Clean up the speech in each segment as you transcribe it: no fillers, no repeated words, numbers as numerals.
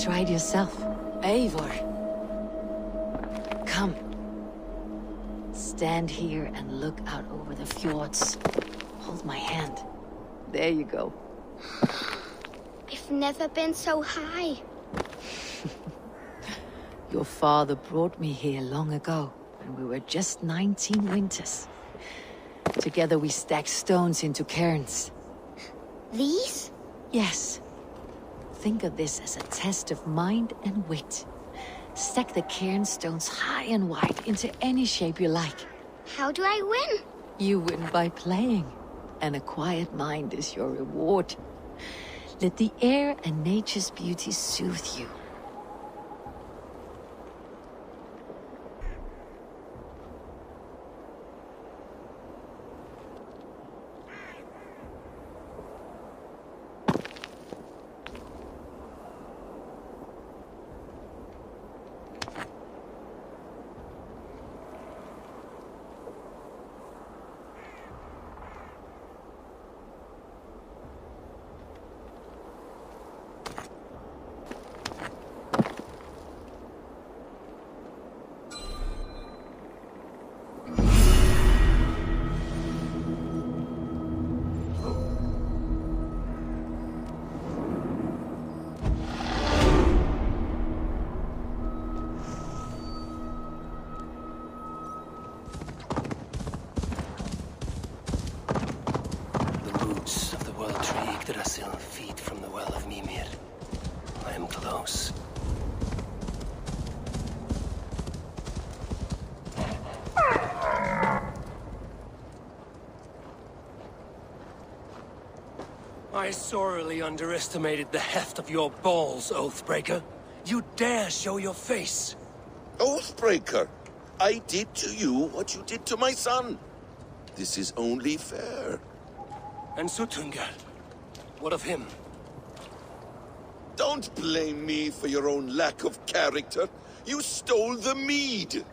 try it yourself. Eivor. Come. Stand here and look out over the fjords. Hold my hand. There you go. I've never been so high. Your father brought me here long ago, when we were just 19 winters. Together we stacked stones into cairns. These? Yes. Think of this as a test of mind and wit. Stack the cairn stones high and wide into any shape you like. How do I win? You win by playing, and a quiet mind is your reward. Let the air and nature's beauty soothe you. Feet from the well of Mimir. I am close. I sorely underestimated the heft of your balls, Oathbreaker. You dare show your face. Oathbreaker, I did to you what you did to my son. This is only fair. And Suttungr, what of him? Don't blame me for your own lack of character. You stole the mead.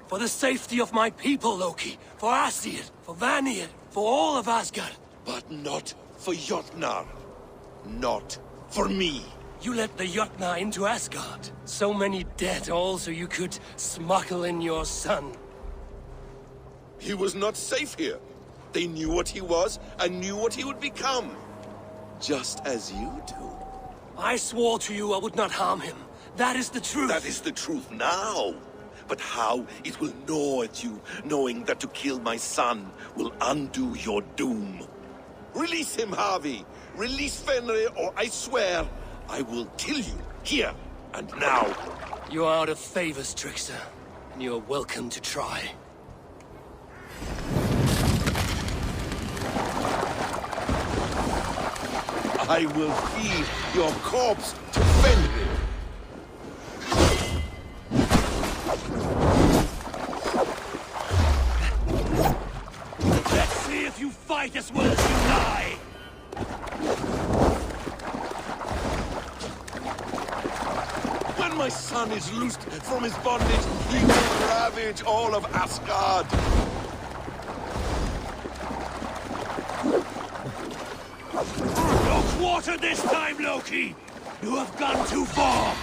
For the safety of my people, Loki. For Aesir, for Vanir, for all of Asgard. But not for Jotnar. Not for me. You let the Jotnar into Asgard. So many dead, all so you could smuggle in your son. He was not safe here. They knew what he was and knew what he would become. Just as you do. I swore to you I would not harm him. That is the truth. That is the truth now. But how it will gnaw at you, knowing that to kill my son will undo your doom. Release him, Harvey. Release Fenrir, or I swear, I will kill you, here and now. You are out of favors, trickster. And you are welcome to try. I will feed your corpse to Fenrir. Let's see if you fight as well as you lie! When my son is loosed from his bondage, he will ravage all of Asgard. No quarter this time, Loki! You have gone too far!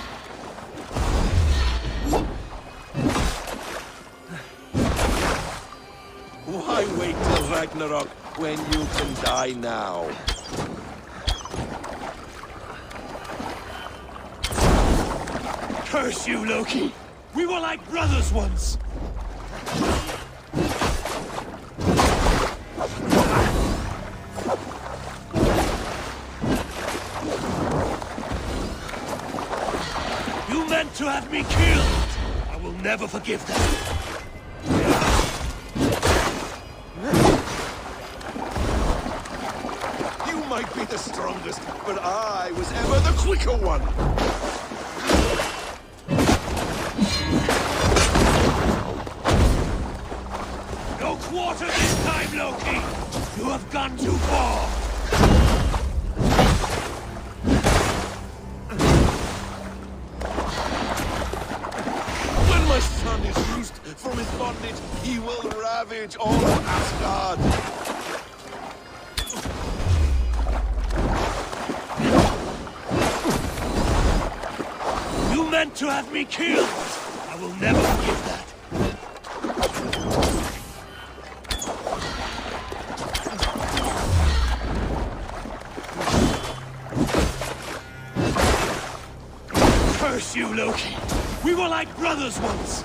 Why wait till Ragnarok when you can die now? Curse you, Loki! We were like brothers once! You meant to have me killed! I will never forgive that! You might be the strongest, but I was ever the quicker one! No quarter this time, Loki! You have gone too far! When my son is loosed from his bondage, he will ravage all of Asgard! meant to have me killed! I will never forgive that. Curse you, Loki! We were like brothers once!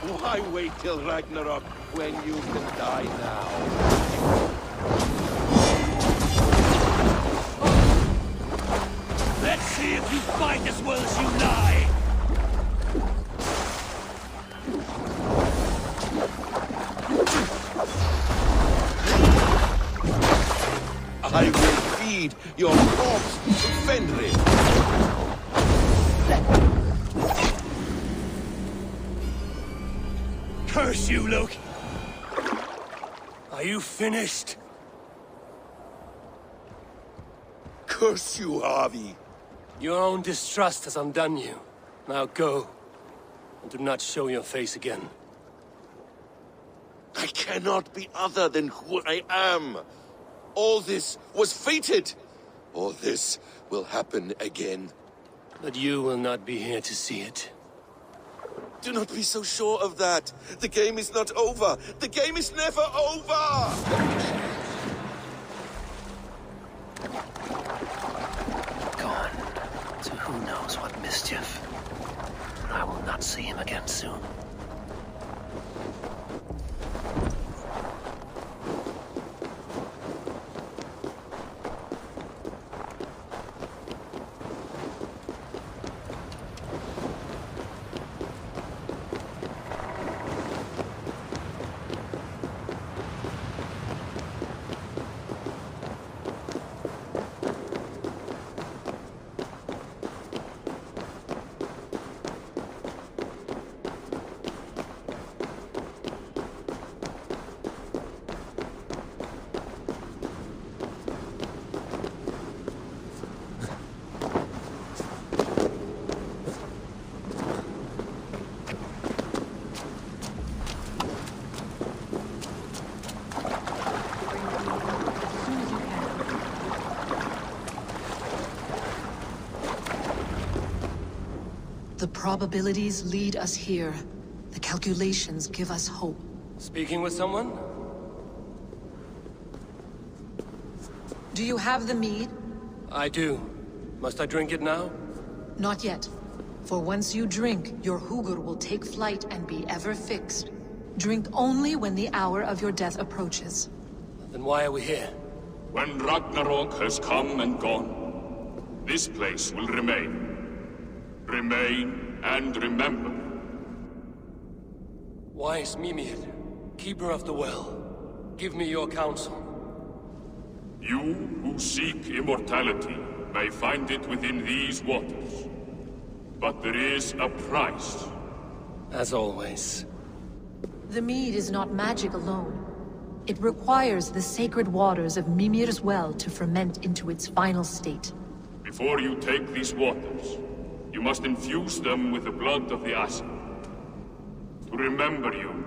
Why wait till Ragnarok when you can die now? Let's see if you fight as well as you lie! I will feed your corpse to Fenrir! Curse you, Loki! Are you finished? Curse you, Harvey! Your own distrust has undone you. Now go, and do not show your face again. I cannot be other than who I am. All this was fated. All this will happen again. But you will not be here to see it. Do not be so sure of that. The game is not over. The game is never over! Gone to who knows what mischief. I will not see him again soon. The probabilities lead us here. The calculations give us hope. Speaking with someone? Do you have the mead? I do. Must I drink it now? Not yet. For once you drink, your Hugur will take flight and be ever fixed. Drink only when the hour of your death approaches. Then why are we here? When Ragnarok has come and gone, this place will remain. Remain and remember. Wise Mimir, keeper of the well, give me your counsel. You who seek immortality may find it within these waters. But there is a price. As always. The mead is not magic alone. It requires the sacred waters of Mimir's well to ferment into its final state. Before you take these waters, you must infuse them with the blood of the Ashen. To remember you,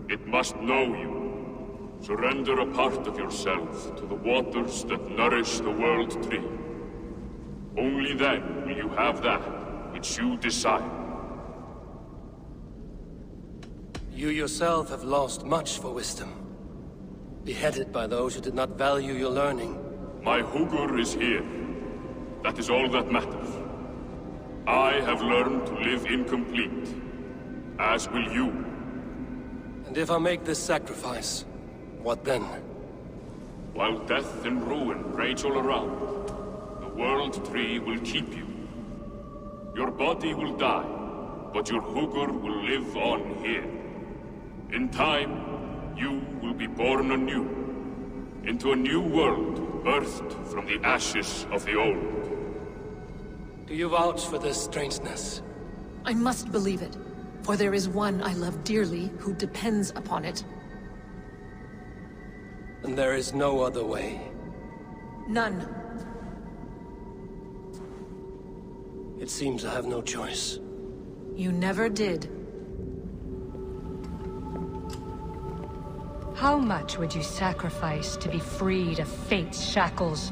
it must know you. Surrender a part of yourself to the waters that nourish the World Tree. Only then will you have that which you desire. You yourself have lost much for wisdom. Beheaded by those who did not value your learning. My Hugur is here. That is all that matters. I have learned to live incomplete, as will you. And if I make this sacrifice, what then? While death and ruin rage all around, the World Tree will keep you. Your body will die, but your Hugur will live on here. In time, you will be born anew, into a new world birthed from the ashes of the old. Do you vouch for this strangeness? I must believe it, for there is one I love dearly who depends upon it. And there is no other way. None. It seems I have no choice. You never did. How much would you sacrifice to be freed of fate's shackles?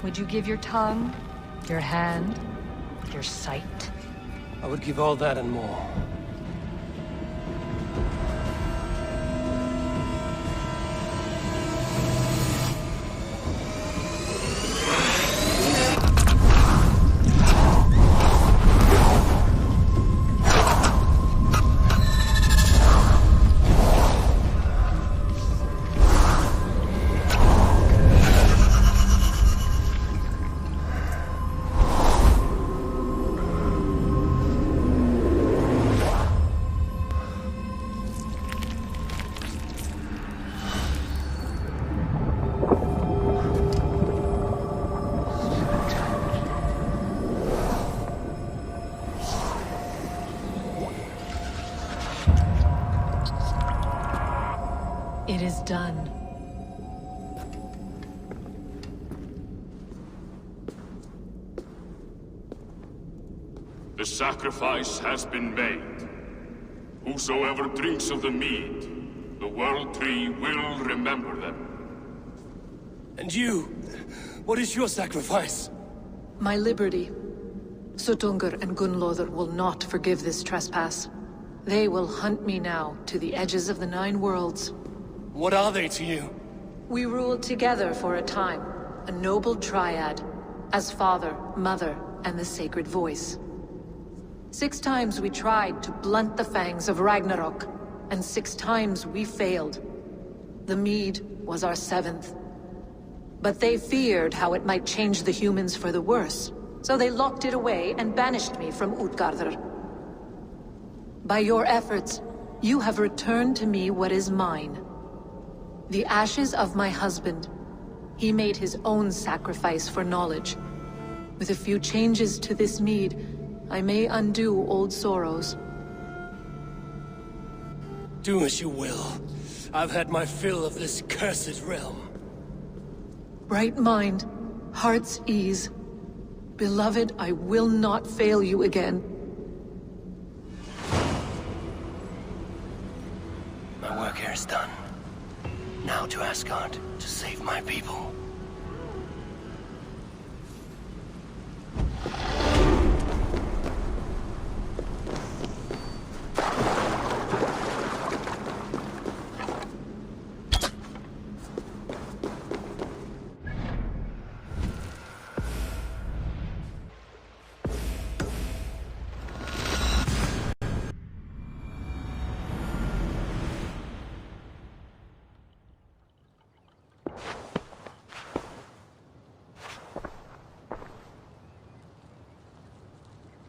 Would you give your tongue, your hand, your sight? I would give all that and more. It is done. The sacrifice has been made. Whosoever drinks of the mead, the World Tree will remember them. And you? What is your sacrifice? My liberty. Suttungr and Gunnlóðr will not forgive this trespass. They will hunt me now to the edges of the Nine Worlds. What are they to you? We ruled together for a time, a noble triad, as father, mother, and the sacred voice. 6 times we tried to blunt the fangs of Ragnarok, and 6 times we failed. The mead was our 7th. But they feared how it might change the humans for the worse, so they locked it away and banished me from Utgardr. By your efforts, you have returned to me what is mine. The ashes of my husband. He made his own sacrifice for knowledge. With a few changes to this mead, I may undo old sorrows. Do as you will. I've had my fill of this cursed realm. Bright mind, heart's ease. Beloved, I will not fail you again. My work here is done. Now to Asgard, to save my people.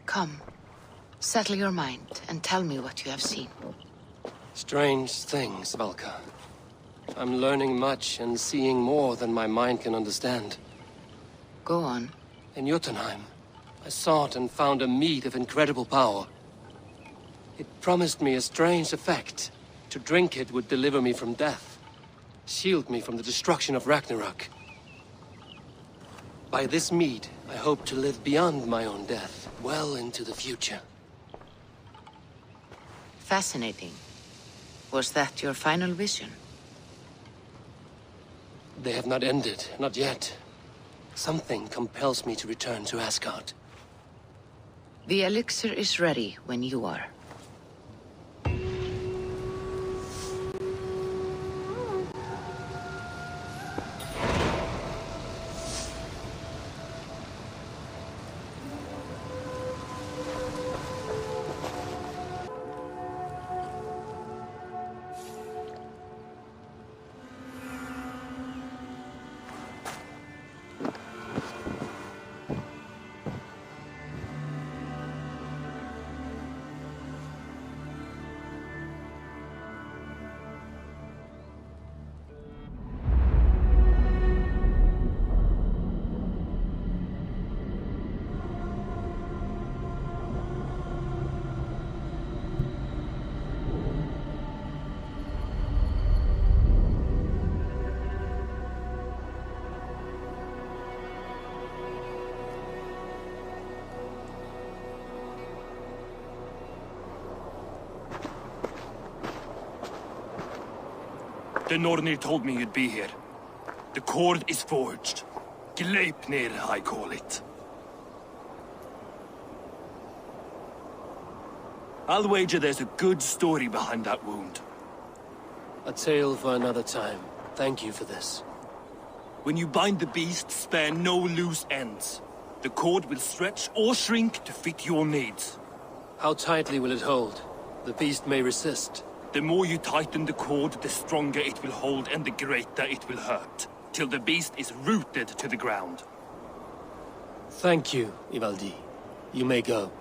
Come, settle your mind and tell me what you have seen. Strange things, Valka. I'm learning much and seeing more than my mind can understand. Go on. In Jotunheim, I sought and found a mead of incredible power. It promised me a strange effect. To drink it would deliver me from death, shield me from the destruction of Ragnarok. By this mead, I hope to live beyond my own death, well into the future. Fascinating. Was that your final vision? They have not ended, not yet. Something compels me to return to Asgard. The elixir is ready when you are. The Nornir told me you'd be here. The cord is forged. Gleipnir, I call it. I'll wager there's a good story behind that wound. A tale for another time. Thank you for this. When you bind the beast, spare no loose ends. The cord will stretch or shrink to fit your needs. How tightly will it hold? The beast may resist. The more you tighten the cord, the stronger it will hold and the greater it will hurt, till the beast is rooted to the ground. Thank you, Ivaldi. You may go.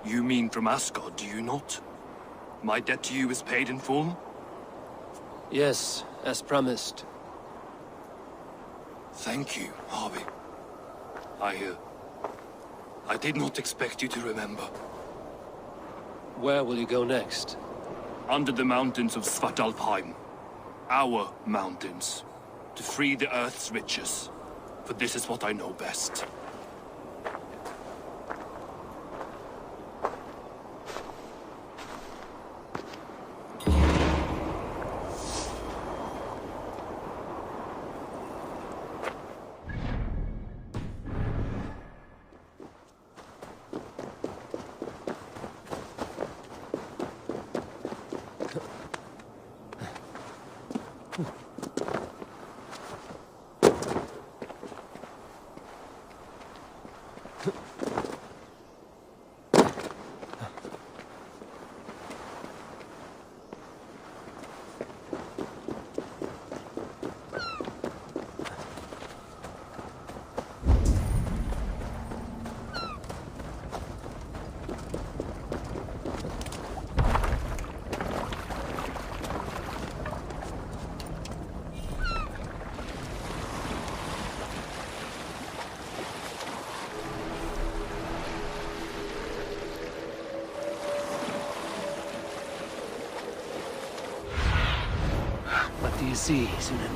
You mean from Asgard, do you not? My debt to you is paid in full? Yes, as promised. Thank you, Harvey. I did not expect you to remember. Where will you go next? Under the mountains of Svartalfheim. Our mountains. To free the Earth's riches. For this is what I know best. What do you see, Sunan?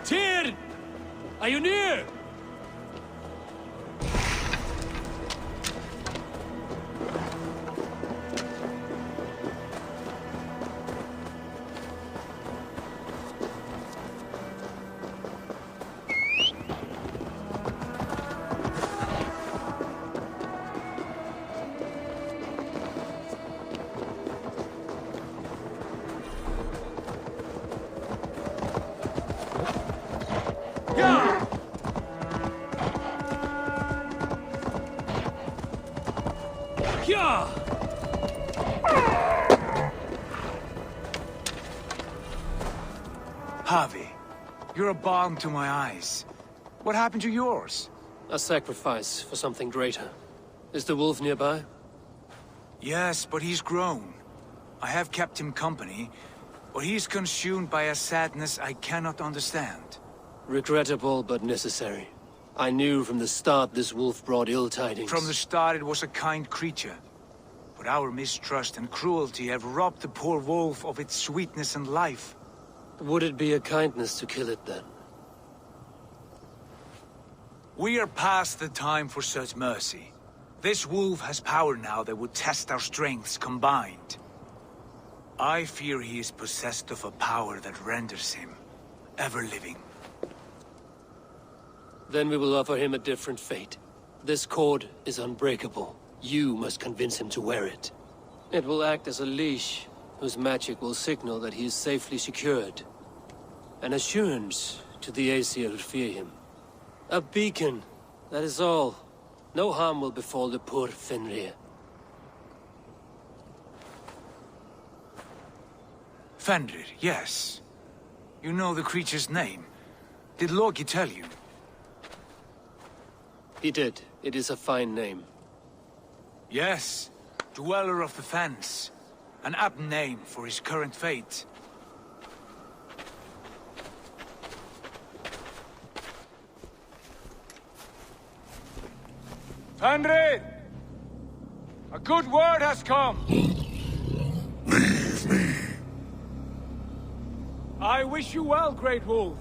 Tyr! Are you near? Harvey, you're a balm to my eyes. What happened to yours? A sacrifice for something greater. Is the wolf nearby? Yes, but he's grown. I have kept him company, but he's consumed by a sadness I cannot understand. Regrettable, but necessary. I knew from the start this wolf brought ill tidings. From the start it was a kind creature. But our mistrust and cruelty have robbed the poor wolf of its sweetness and life. Would it be a kindness to kill it, then? We are past the time for such mercy. This wolf has power now that would test our strengths combined. I fear he is possessed of a power that renders him ever-living. Then we will offer him a different fate. This cord is unbreakable. You must convince him to wear it. It will act as a leash, whose magic will signal that he is safely secured. An assurance to the Aesir who fear him. A beacon, that is all. No harm will befall the poor Fenrir. Fenrir, yes. You know the creature's name. Did Loki tell you? He did. It is a fine name. Yes. Dweller of the Fens. An apt name for his current fate. Fenrir! A good word has come! Leave me. I wish you well, Great Wolf.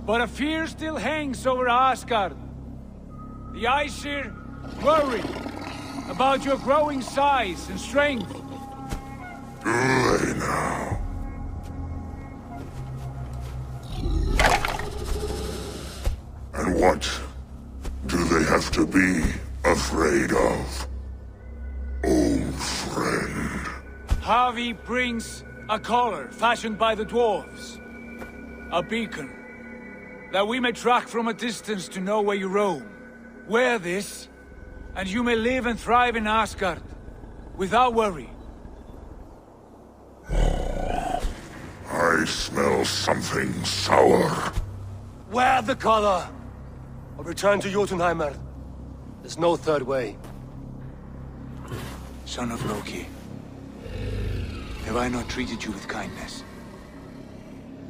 But a fear still hangs over Asgard. The Aesir worry about your growing size and strength. Do they now? And what do they have to be afraid of? Old friend. Havi brings a collar fashioned by the dwarves. A beacon, that we may track from a distance to know where you roam. Wear this, and you may live and thrive in Asgard, without worry. I smell something sour. Wear the collar! Or return to Jotunheimer. There's no third way. Son of Loki, have I not treated you with kindness?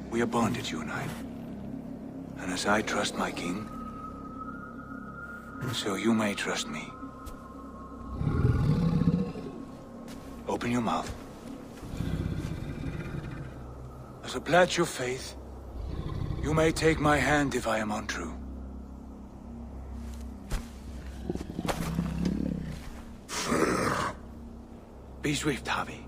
We are bonded, you and I. And as I trust my king, so you may trust me. Open your mouth. As a pledge of faith, you may take my hand if I am untrue. Fair. Be swift, Havi.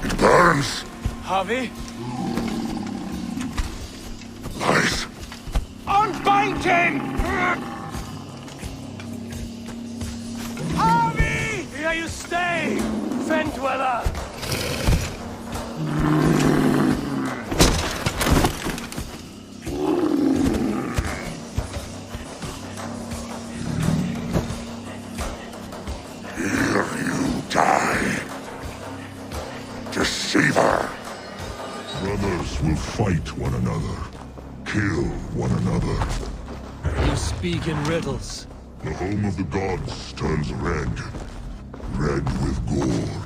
It burns. Havi? Lies. Unbind him! Havi! Here you stay! Fen Dweller! Here you die. Deceiver. Brothers will fight one another. Kill one another. You speak in riddles. The home of the gods turns red. Red with gore.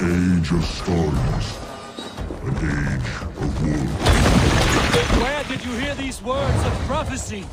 age of storms. An age of wolves. Where did you hear these words of prophecy?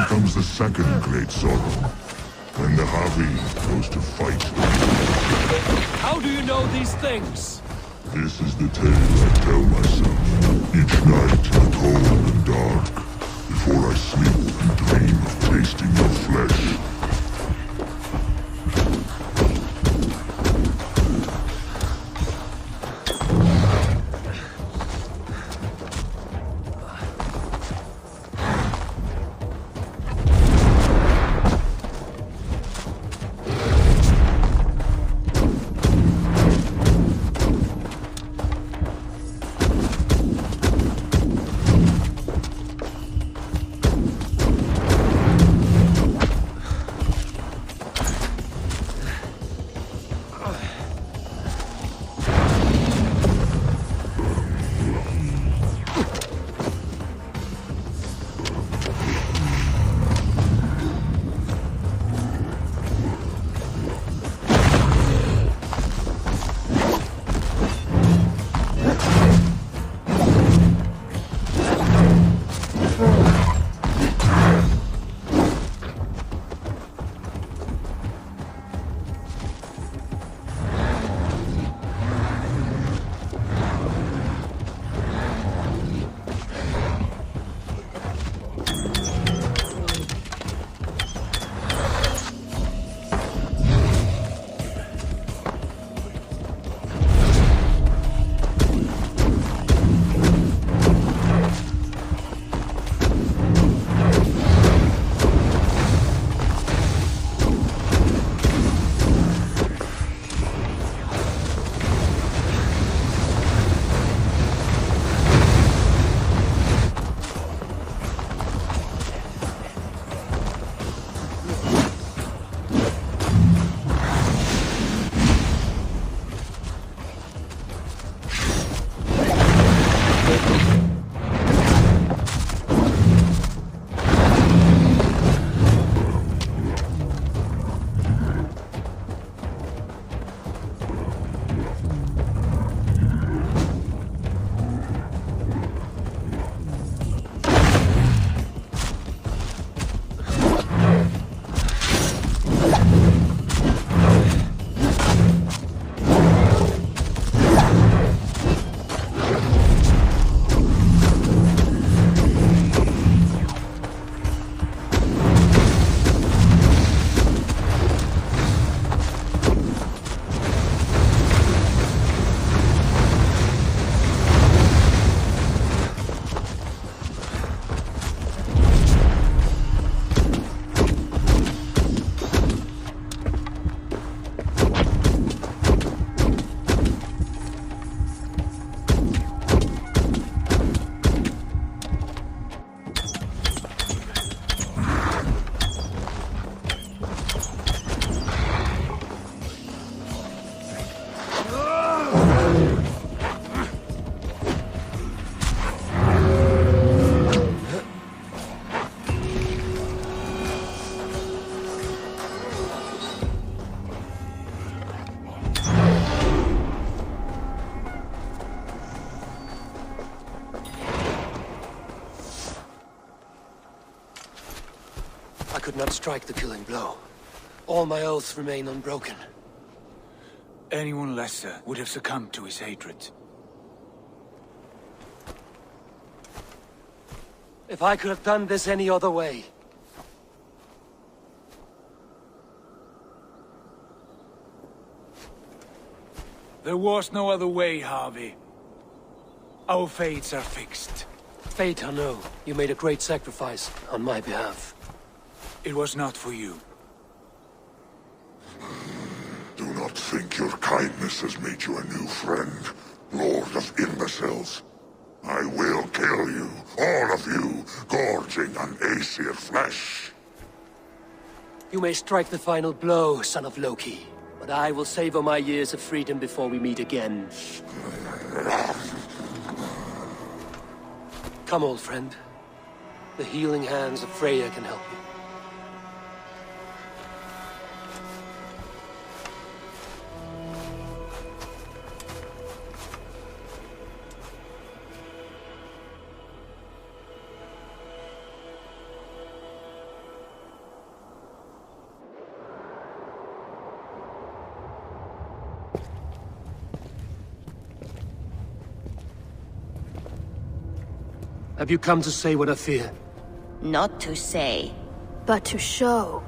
Comes the second great sorrow, when the Havi goes to fight. How do you know these things? This is the tale I tell myself, each night in the cold and dark, before I sleep and dream of tasting your flesh. I could not strike the killing blow. All my oaths remain unbroken. Anyone lesser would have succumbed to his hatred. If I could have done this any other way... There was no other way, Harvey. Our fates are fixed. Fate, I know. You made a great sacrifice on my behalf. It was not for you. Do not think your kindness has made you a new friend, Lord of Imbeciles. I will kill you, all of you, gorging on Aesir flesh. You may strike the final blow, son of Loki, but I will savor my years of freedom before we meet again. Come, old friend. The healing hands of Freya can help you. Have you come to say what I fear? Not to say, but to show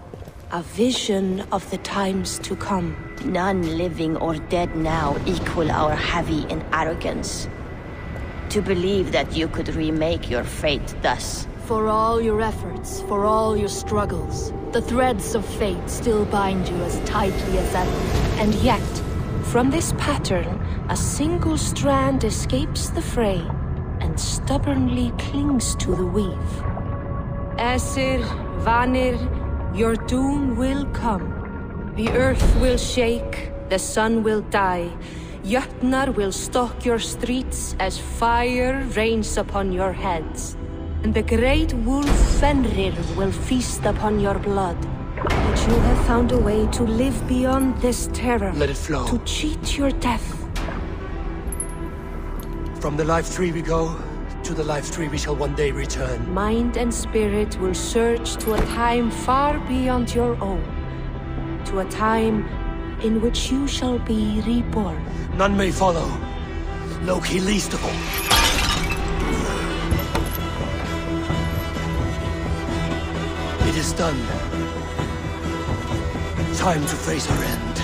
a vision of the times to come. None living or dead now equal our heavy in arrogance. To believe that you could remake your fate thus. For all your efforts, for all your struggles, the threads of fate still bind you as tightly as ever. And yet, from this pattern, a single strand escapes the fray and stubbornly clings to the weave. Aesir, Vanir, your doom will come. The earth will shake, the sun will die. Jötnar will stalk your streets as fire rains upon your heads. And the great wolf Fenrir will feast upon your blood. But you have found a way to live beyond this terror. Let it flow. To cheat your death. From the life tree we go, to the life tree we shall one day return. Mind and spirit will surge to a time far beyond your own. To a time in which you shall be reborn. None may follow. Loki least of all. It is done. Time to face our end.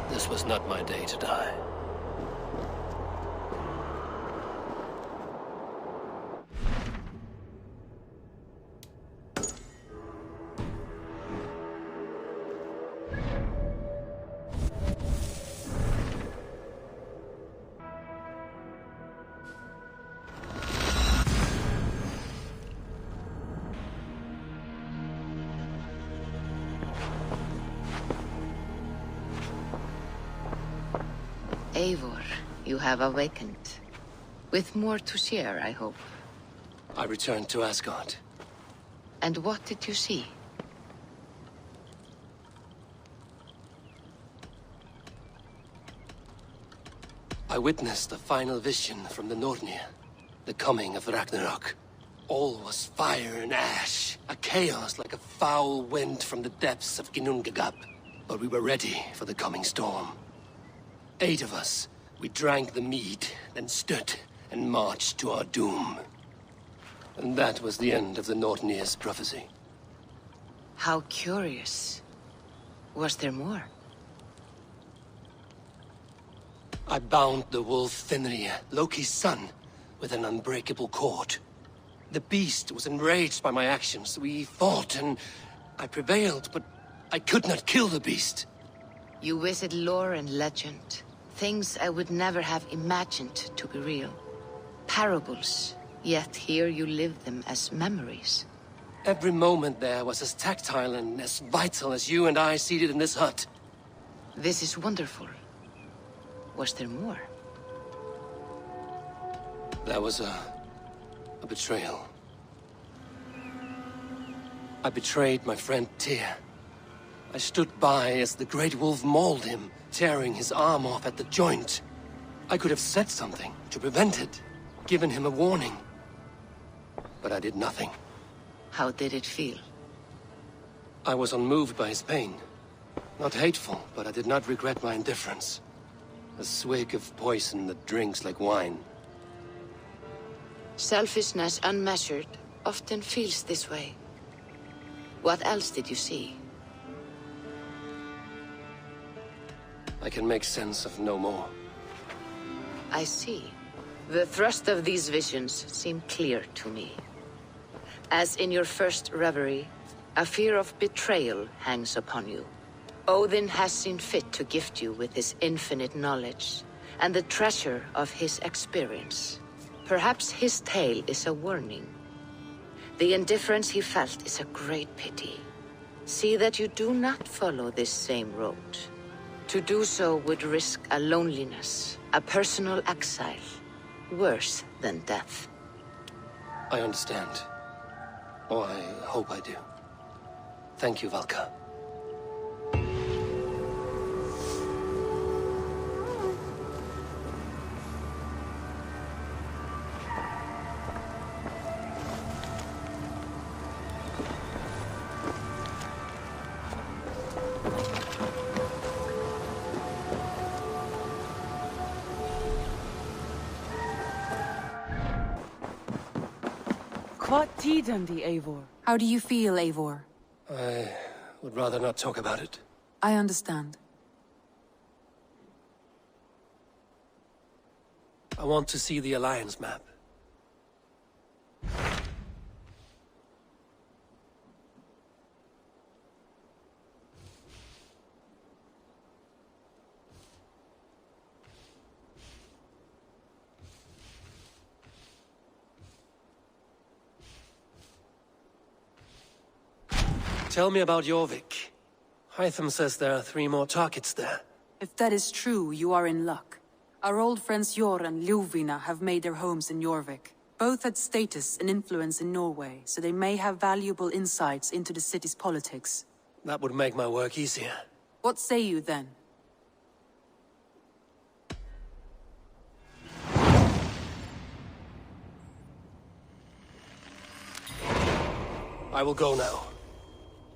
This was not my day to die. Eivor, you have awakened. With more to share, I hope. I returned to Asgard. And what did you see? I witnessed the final vision from the Nornir. The coming of Ragnarok. All was fire and ash. A chaos like a foul wind from the depths of Ginnungagap. But we were ready for the coming storm. 8 of us. We drank the mead, then stood and marched to our doom. And that was the end of the Nornir's prophecy. How curious. Was there more? I bound the wolf Fenrir, Loki's son, with an unbreakable cord. The beast was enraged by my actions. We fought and I prevailed, but I could not kill the beast. You visit lore and legend. Things I would never have imagined to be real. Parables, yet here you live them as memories. Every moment there was as tactile and as vital as you and I seated in this hut. This is wonderful. Was there more? There was a betrayal. I betrayed my friend Tyr. I stood by as the great wolf mauled him, tearing his arm off at the joint. I could have said something to prevent it, given him a warning. But I did nothing. How did it feel? I was unmoved by his pain. Not hateful, but I did not regret my indifference. A swig of poison that drinks like wine. Selfishness unmeasured often feels this way. What else did you see? I can make sense of no more. I see. The thrust of these visions seem clear to me. As in your first reverie, a fear of betrayal hangs upon you. Odin has seen fit to gift you with his infinite knowledge, and the treasure of his experience. Perhaps his tale is a warning. The indifference he felt is a great pity. See that you do not follow this same road. To do so would risk a loneliness, a personal exile, worse than death. I understand. Or I hope I do. Thank you, Valka. What tiden the Eivor? How do you feel, Eivor? I would rather not talk about it. I understand. I want to see the Alliance map. Tell me about Jorvik. Hytham says there are 3 more targets there. If that is true, you are in luck. Our old friends Jor and Ljuvina have made their homes in Jorvik. Both had status and influence in Norway, so they may have valuable insights into the city's politics. That would make my work easier. What say you then? I will go now.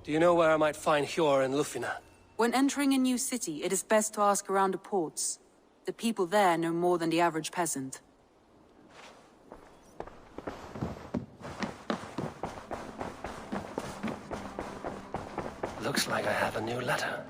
Do you know where I might find Hjor and Lufina? When entering a new city, it is best to ask around the ports. The people there know more than the average peasant. Looks like I have a new letter.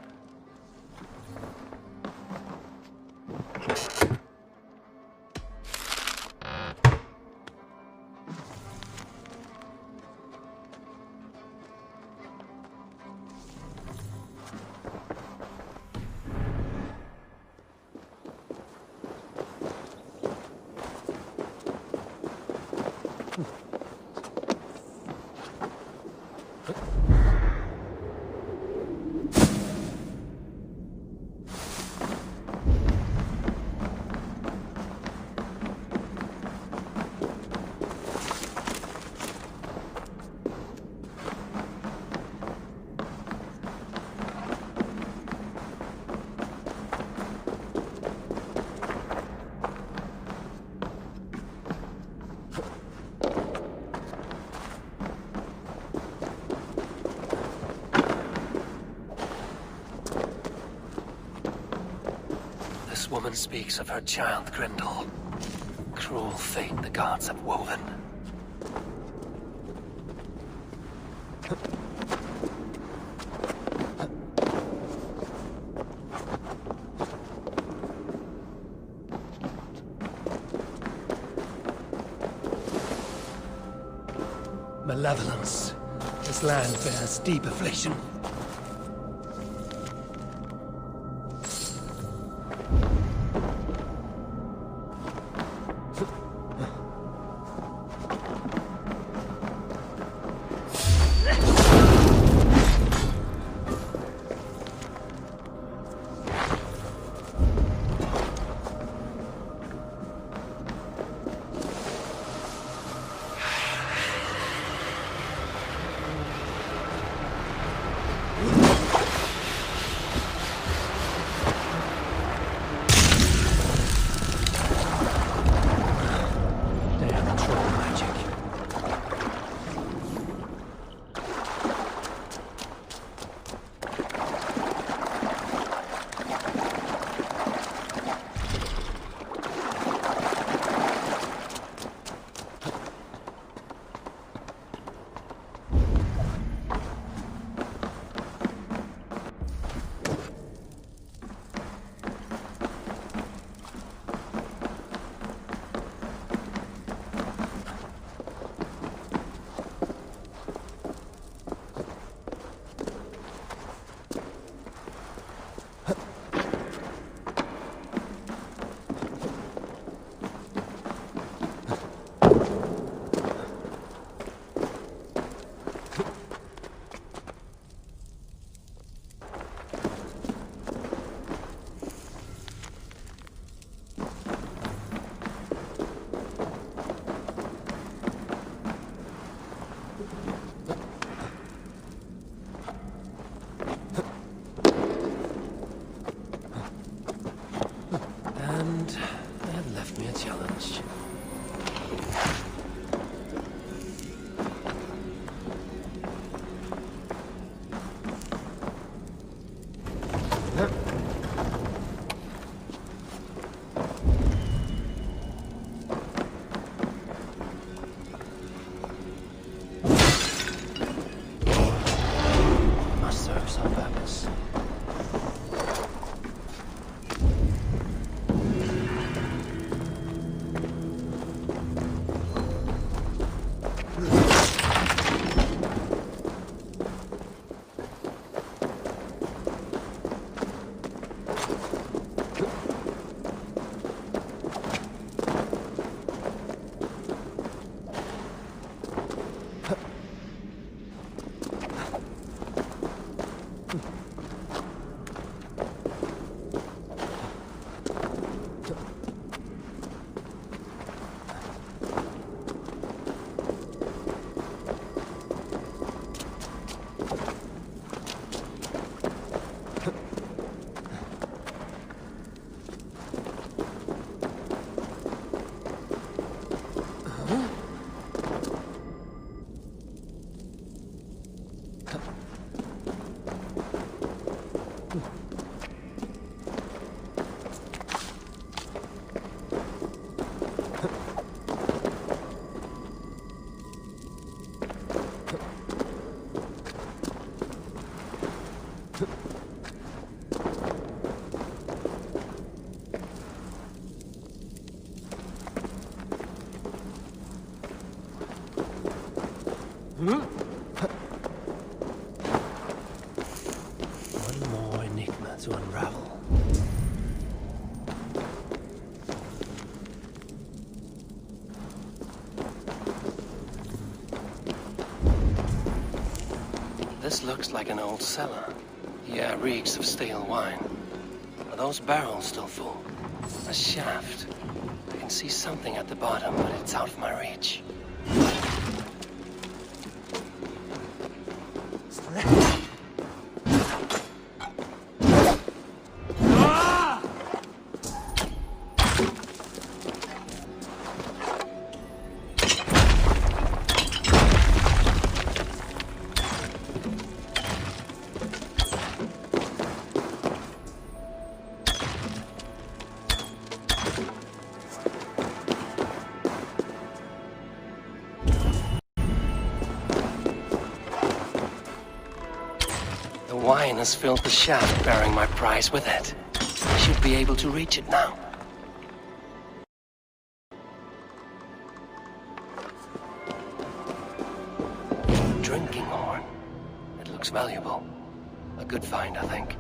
This woman speaks of her child Grendel. Cruel fate the gods have woven. Malevolence. This land bears deep affliction. One more enigma to unravel. This looks like an old cellar. The air reeks of stale wine. Are those barrels still full? A shaft. I can see something at the bottom, but it's out of my reach. Wine has filled the shaft bearing my prize with it. I should be able to reach it now. looks valuable. A good find, I think.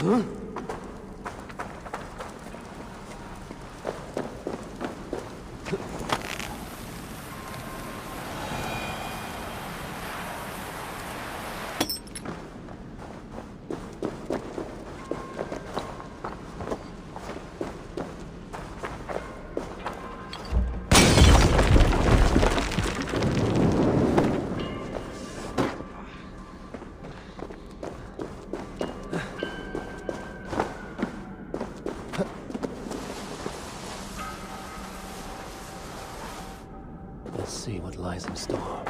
Huh? Let's see what lies in store.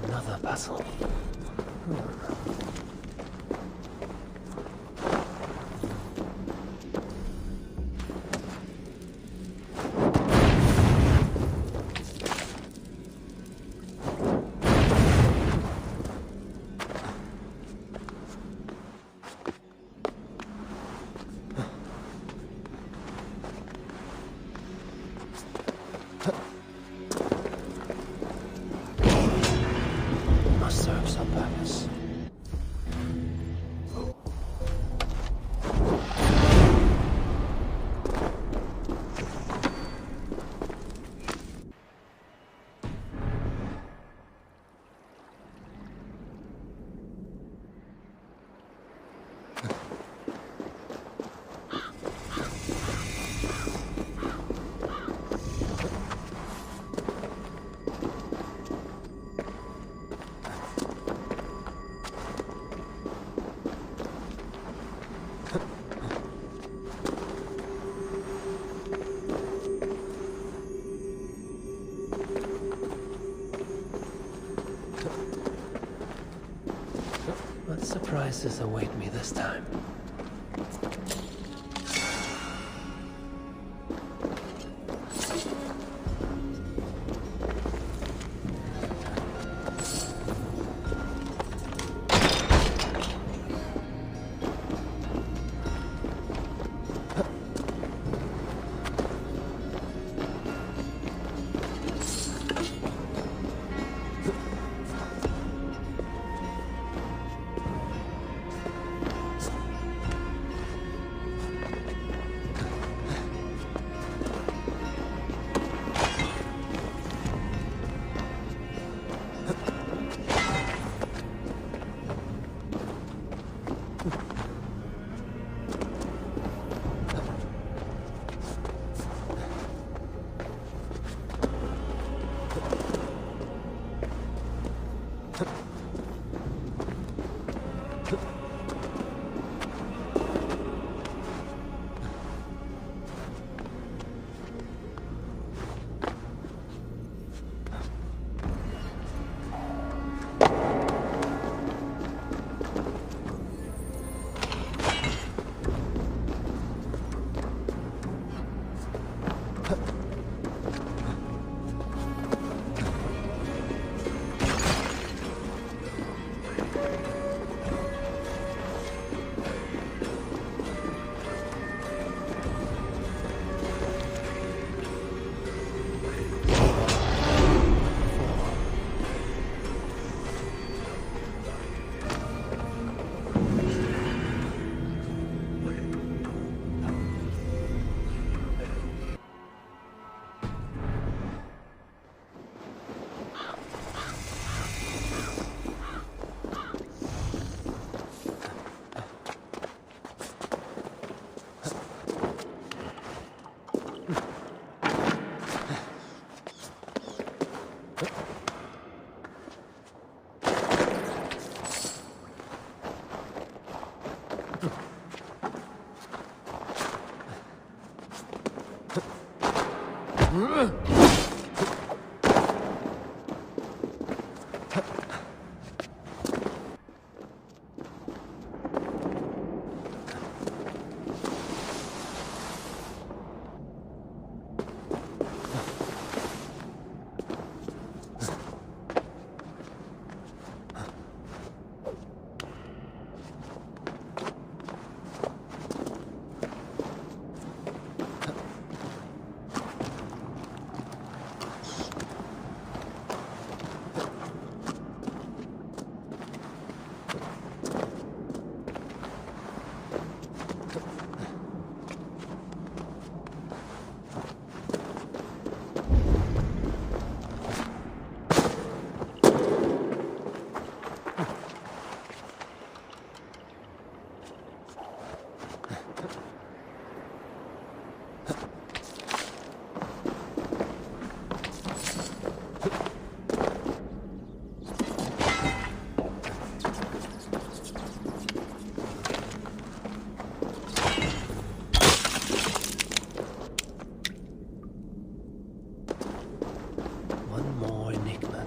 Another puzzle. Must serve some purpose. What surprises await me this time?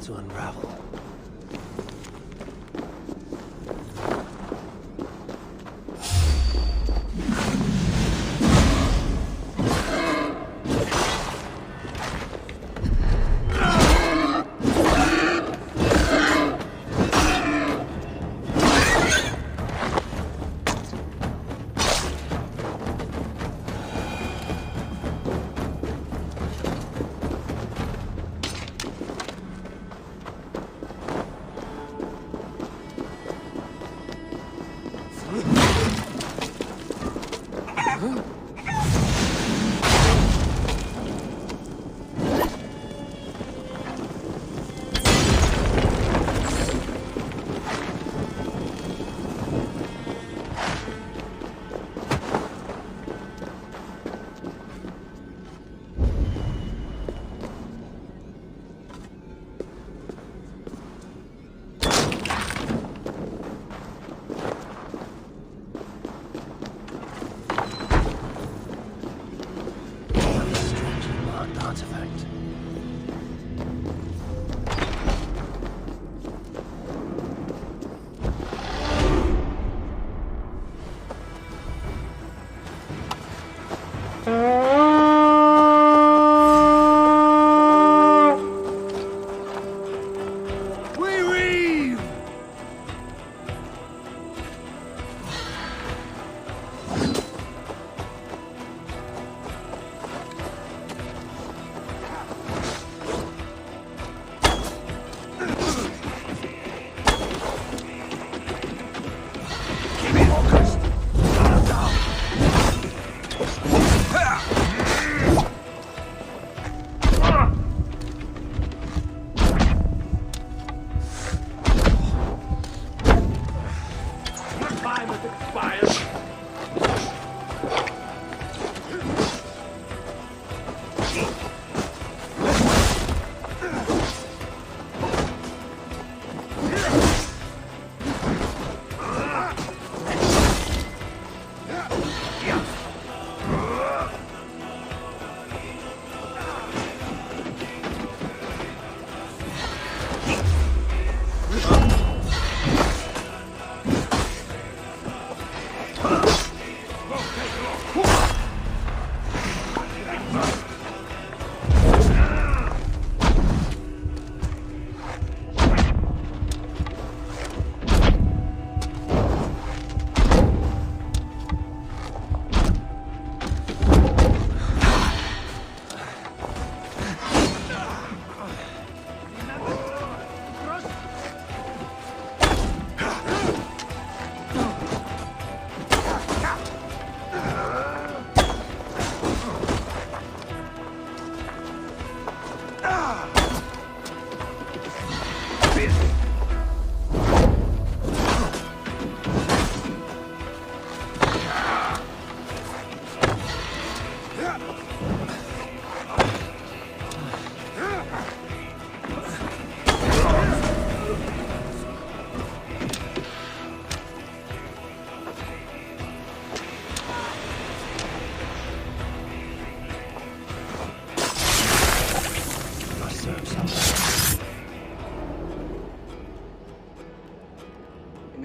to unravel.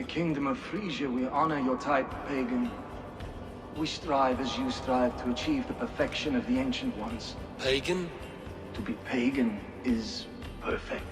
Kingdom of Frisia, we honor your type, pagan. We strive as you strive to achieve the perfection of the Ancient Ones. Pagan? To be pagan is perfect.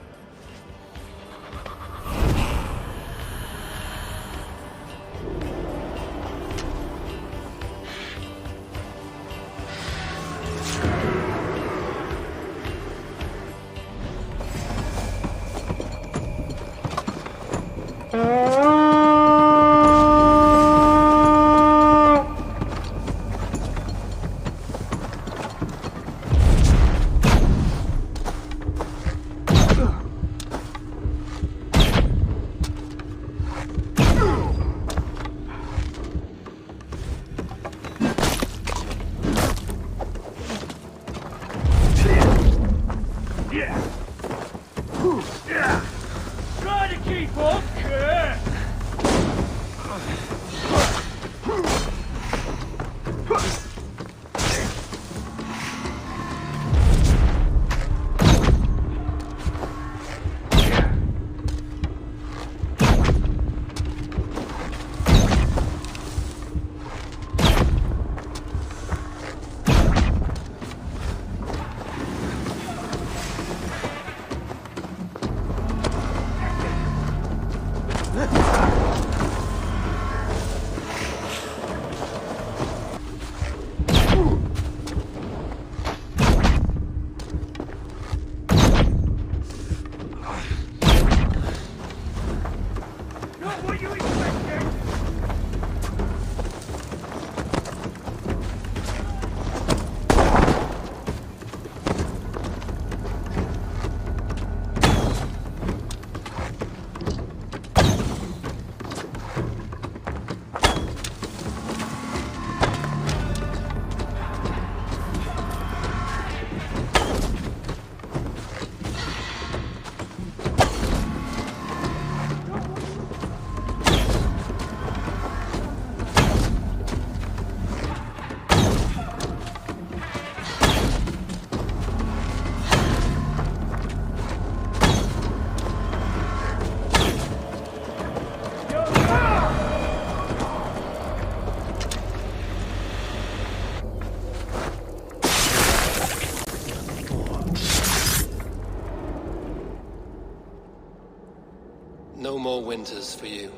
No more winters for you.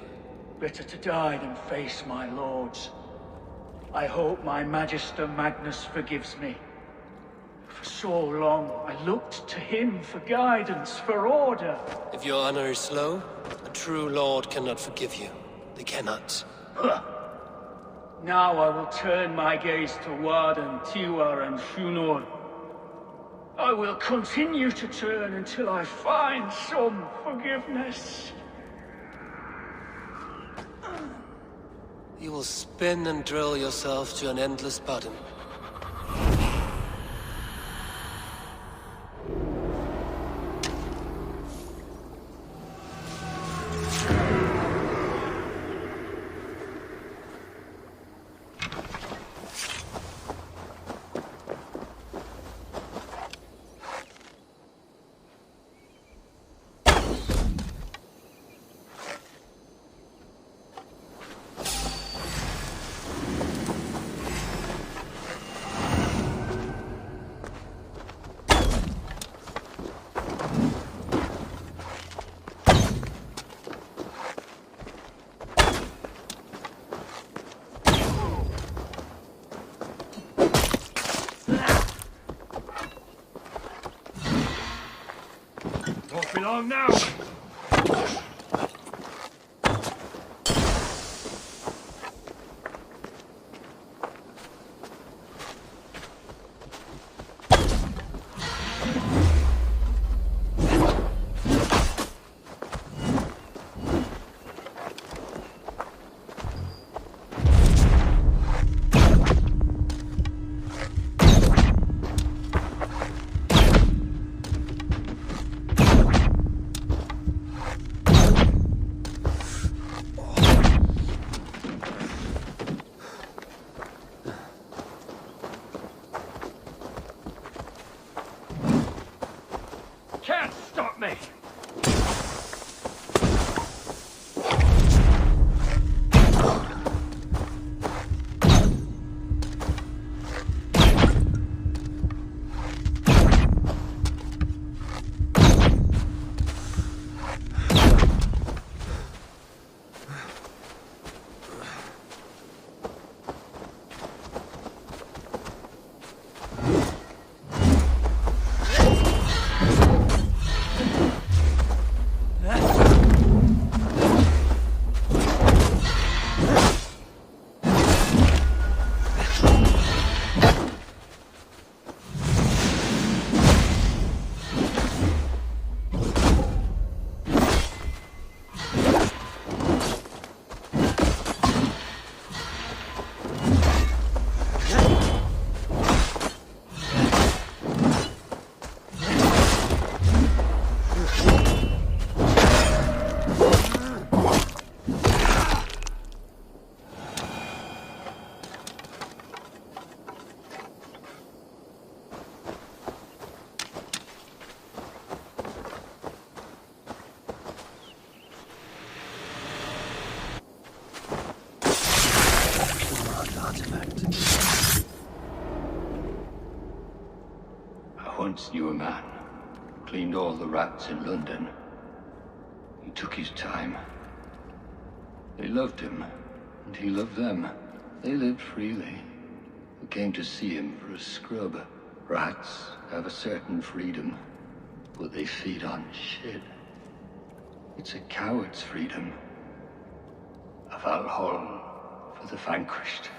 Better to die than face my lords. I hope my Magister Magnus forgives me. For so long, I looked to him for guidance, for order. If your honor is slow, a true lord cannot forgive you. They cannot. Huh. Now I will turn my gaze to Warden, Tiwar, and Shunor. I will continue to turn until I find some forgiveness. You will spin and drill yourself to an endless bottom. Won't be long now. Can't stop me! I once knew a man who cleaned all the rats in London. He took his time. They loved him, and he loved them. They lived freely. They came to see him for a scrub. Rats have a certain freedom, but they feed on shit. It's a coward's freedom. A Valhalla for the vanquished.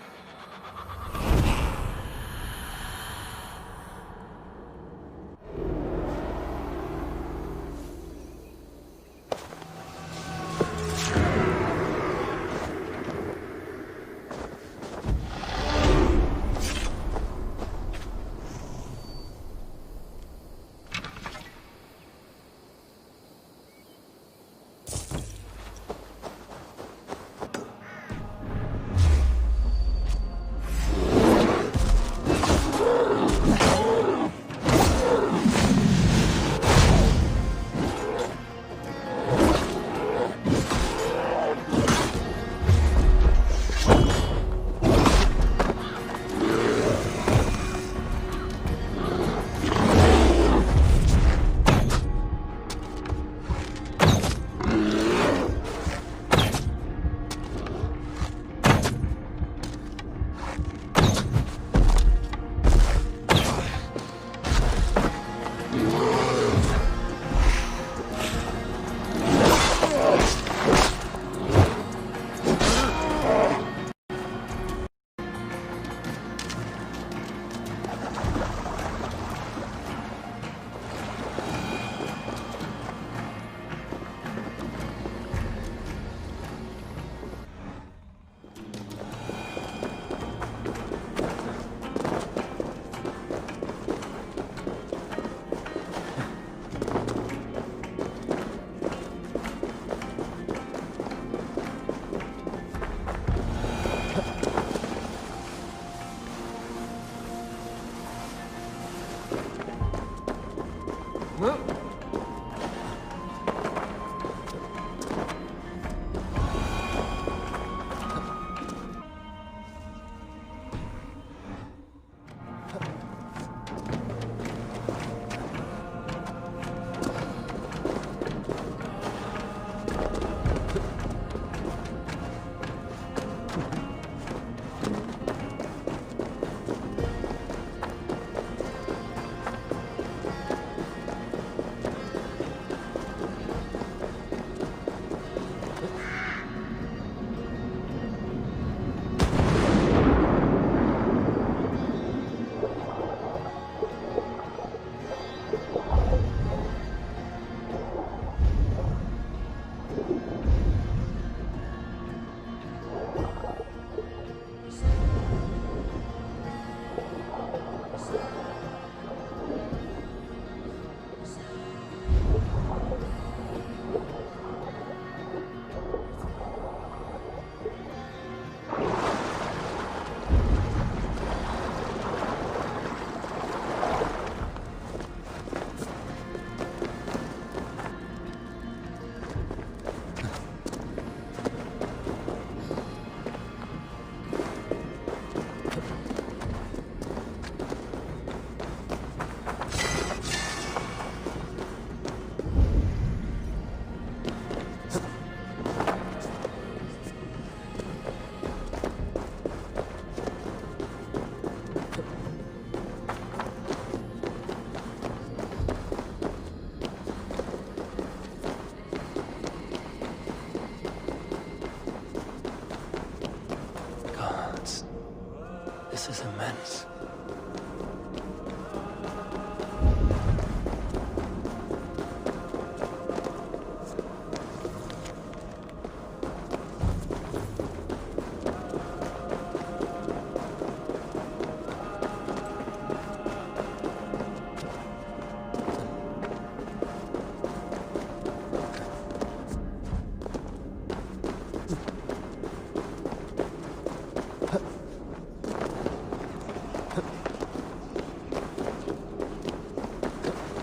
This is immense.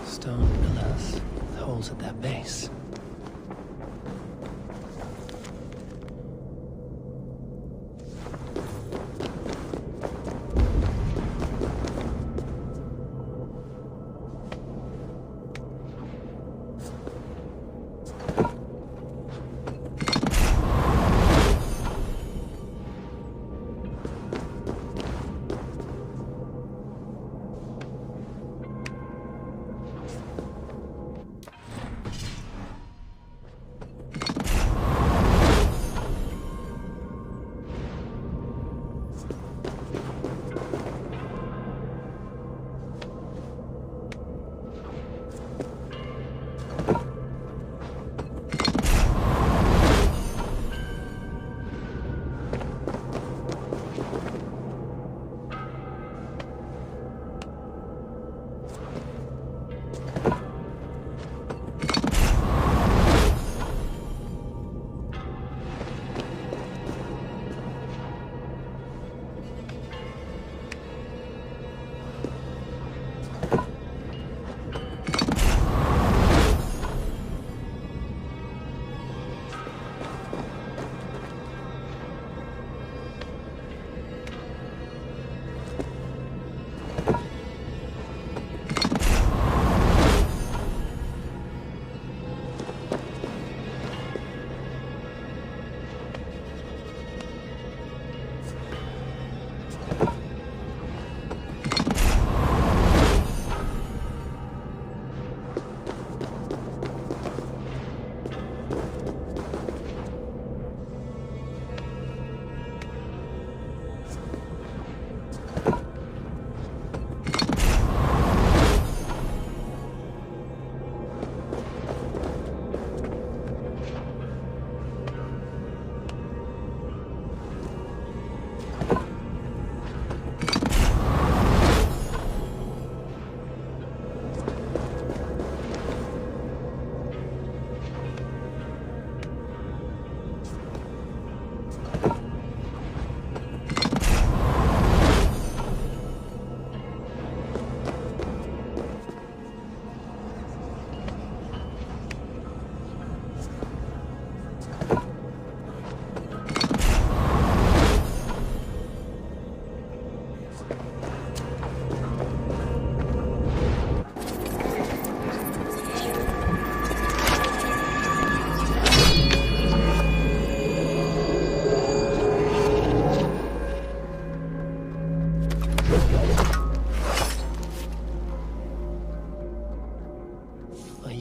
Stone pillars with holes at their base.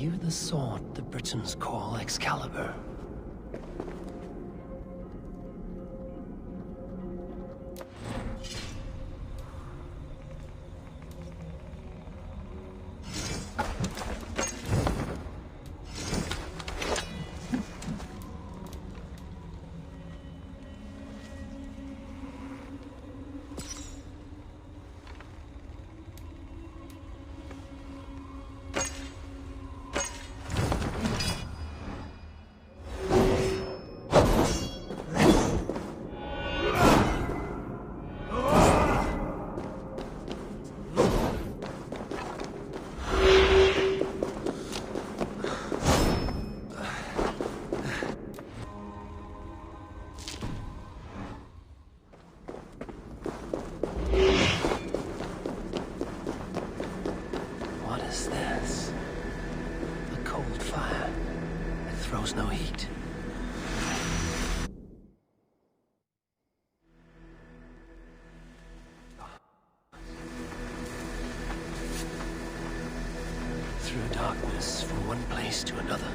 you the sword the Britons call Excalibur? No heat. Through darkness from one place to another.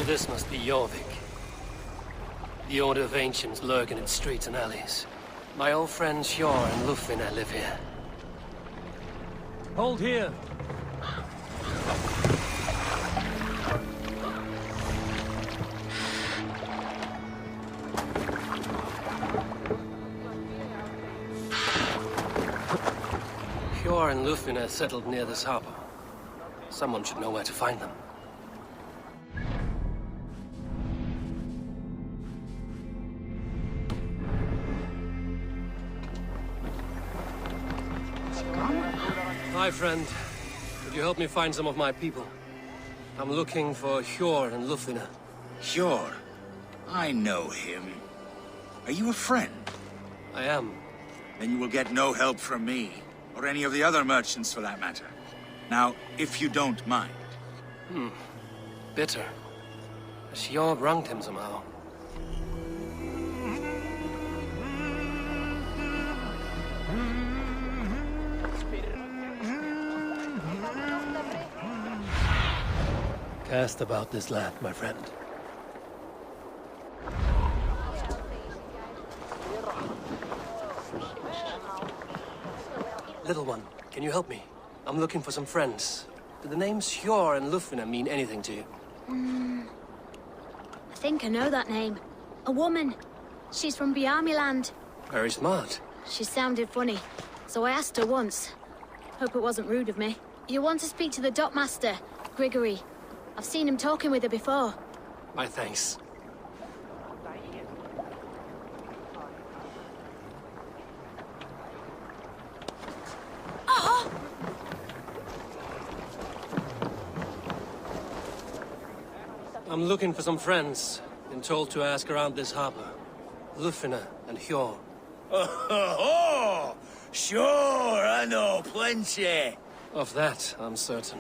This must be Jorvik. The Order of Ancients lurk in its streets and alleys. My old friends Hjor and Lufvina live here. Hold here. Hjor and Lufvina settled near this harbor. Someone should know where to find them. Hi, friend. Could you help me find some of my people? I'm looking for Hjor and Lufvina. Hjor? I know him. Are you a friend? I am. Then you will get no help from me, or any of the other merchants for that matter. Now, if you don't mind. Bitter. Has Hjor wronged him somehow? Cast about this land, my friend. Little one, can you help me? I'm looking for some friends. Do the names Hjor and Lufvina mean anything to you? I think I know that name. A woman. She's from Bjarmiland. Very smart. She sounded funny, so I asked her once. Hope it wasn't rude of me. You want to speak to the dockmaster, Grigory. I've seen him talking with her before. My thanks. I'm looking for some friends. Been told to ask around this harbor. Lufvina and Hjor. Oh, sure, I know plenty. Of that, I'm certain.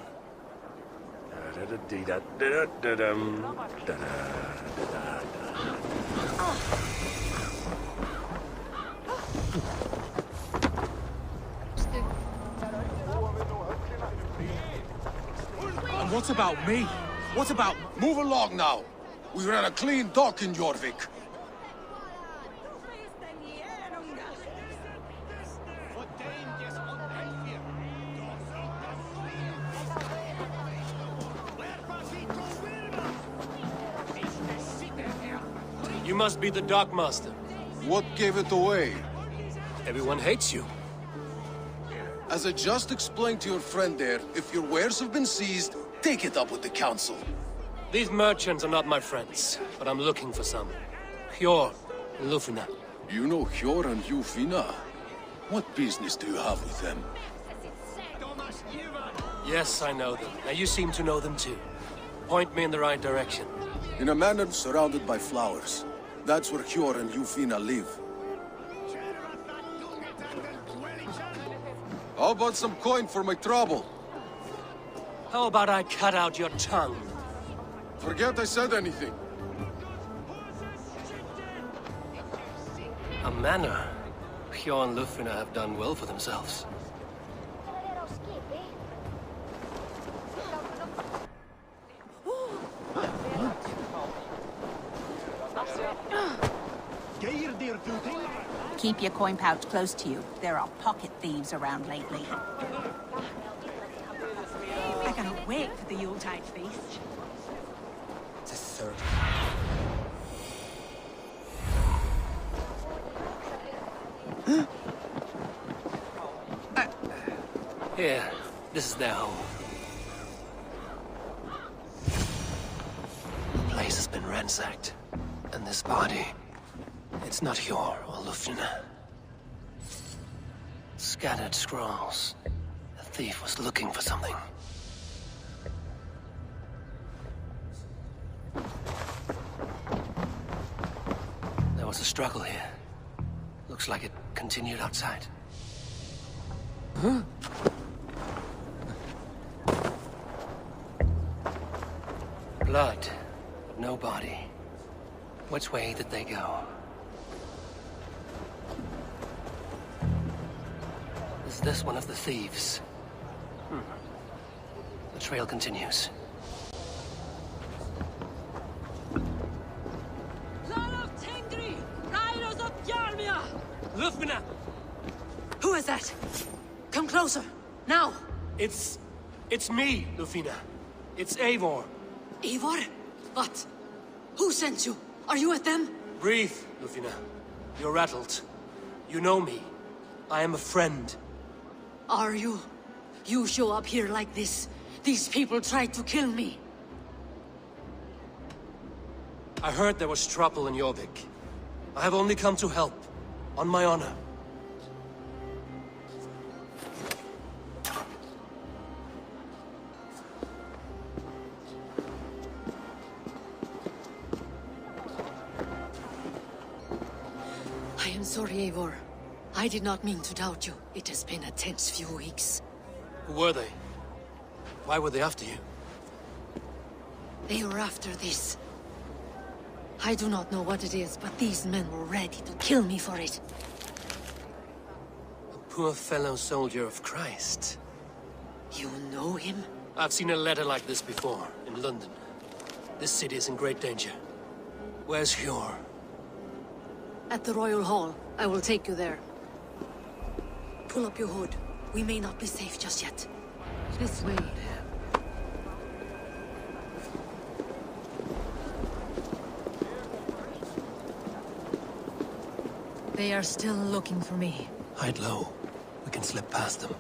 And what about me? What about... Move along now. We ran a clean dock in Jorvik. You must be the dockmaster. What gave it away? Everyone hates you. As I just explained to your friend there, if your wares have been seized, take it up with the council. These merchants are not my friends, but I'm looking for some. Hjor and Lufvina. You know Hjor and Lufvina? What business do you have with them? Yes, I know them. Now you seem to know them too. Point me in the right direction. In a manor surrounded by flowers. That's where Hjor and Lufvina live. How about some coin for my trouble? How about I cut out your tongue? Forget I said anything. A manor. Hjor and Lufvina have done well for themselves. Keep your coin pouch close to you. There are pocket thieves around lately. I cannot wait for the Yuletide feast. It's a third. Here, this is their home. The place has been ransacked. And this body... It's not Hjor or Lufvina. Scattered scrolls. The thief was looking for something. There was a struggle here. Looks like it continued outside. Huh? Blood, but no body. Which way did they go? Is this one of the thieves? The trail continues. Lufvina! Who is that? Come closer, now! It's me, Lufvina. It's Eivor. Eivor? What? Who sent you? Are you with them? Breathe, Lufvina. You're rattled. You know me. I am a friend. Are you? You show up here like this. These people tried to kill me. I heard there was trouble in Jorvik. I have only come to help. On my honor. I am sorry, Eivor. I did not mean to doubt you. It has been a tense few weeks. Who were they? Why were they after you? They were after this. I do not know what it is, but these men were ready to kill me for it. A poor fellow soldier of Christ. You know him? I've seen a letter like this before, in London. This city is in great danger. Where's Hjor? At the Royal Hall. I will take you there. Pull up your hood. We may not be safe just yet. This way. They are still looking for me. Hide low. We can slip past them.